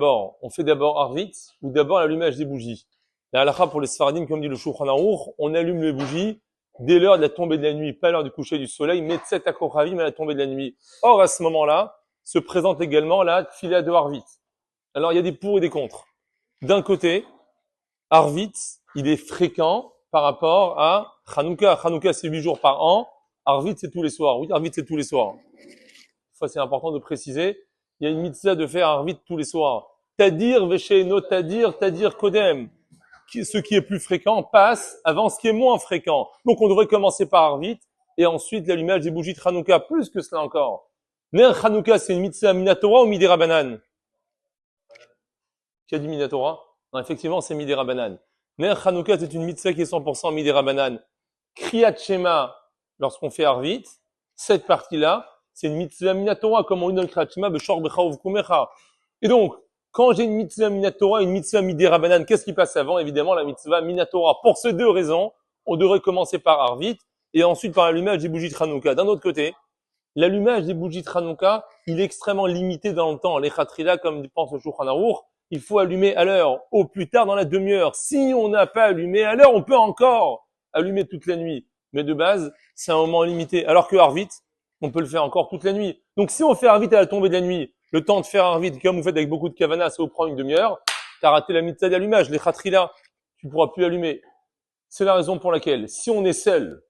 d'abord? On fait d'abord Arvit ou d'abord l'allumage des bougies? La halakha pour les Sfaradim, comme dit le Shulchan Aruch, on allume les bougies dès l'heure de la tombée de la nuit, pas l'heure du coucher du soleil, mais Tset HaKochavim à la tombée de la nuit. Or, à ce moment-là, se présente également la Tfila de Arvit. Alors, il y a des pour et des contre. D'un côté, Arvit, il est fréquent par rapport à Hanouka. Hanouka, c'est 8 jours par an. Arvit, c'est tous les soirs. Oui, Arvit, c'est tous les soirs. Ça, c'est important de préciser. Il y a une mitzvah de faire Arvit tous les soirs. Tadir, Vesheeno, Tadir, Tadir, Kodem. Ce qui est plus fréquent passe avant ce qui est moins fréquent. Donc, on devrait commencer par Arvit et ensuite l'allumage des bougies de Hanouka. Plus que cela encore. Ner Hanouka, c'est une mitzvah Minatora ou Midera Banan? Qui a dit Minatora? Non, effectivement, c'est Midera Banan. Ner Hanouka, c'est une mitzvah qui est 100% Midera Banan. Kriyat Shema, lorsqu'on fait Arvit, cette partie-là, c'est une mitzvah Minatora, comme on dit dans le Kriyat Shema, Beshor Becha Uvkumecha. Et donc, quand j'ai une mitzvah Minatora et une mitzvah Midera Banan, qu'est-ce qui passe avant? Évidemment, la mitzvah Minatora. Pour ces deux raisons, on devrait commencer par Arvit et ensuite par l'allumage des bougies de Hanouka. D'un autre côté, l'allumage des bougies de Hanouka, il est extrêmement limité dans le temps. Les Khatrila, comme pense le Shulchan Aruch, il faut allumer à l'heure, au plus tard dans la demi-heure. Si on n'a pas allumé à l'heure, on peut encore allumer toute la nuit. Mais de base, c'est un moment limité. Alors que Arvit, on peut le faire encore toute la nuit. Donc si on fait Arvit à la tombée de la nuit, le temps de faire Arvit, comme vous faites avec beaucoup de kavana, ça vous prend une demi-heure, t'as raté la mitzvah d'allumage. Les Khatrila, tu pourras plus allumer. C'est la raison pour laquelle, si on est seul,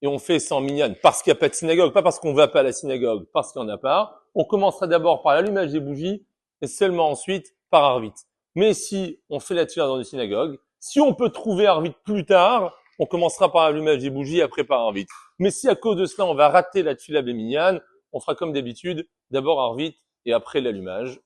et on fait sans minyan, parce qu'il n'y a pas de synagogue, pas parce qu'on va pas à la synagogue, parce qu'il n'y en a pas, on commencera d'abord par l'allumage des bougies, et seulement ensuite par Arvit. Mais si on fait la tefila dans une synagogue, si on peut trouver Arvit plus tard, on commencera par l'allumage des bougies, après par Arvit. Mais si à cause de cela, on va rater la tefila minyan, on fera comme d'habitude, d'abord Arvit, et après l'allumage.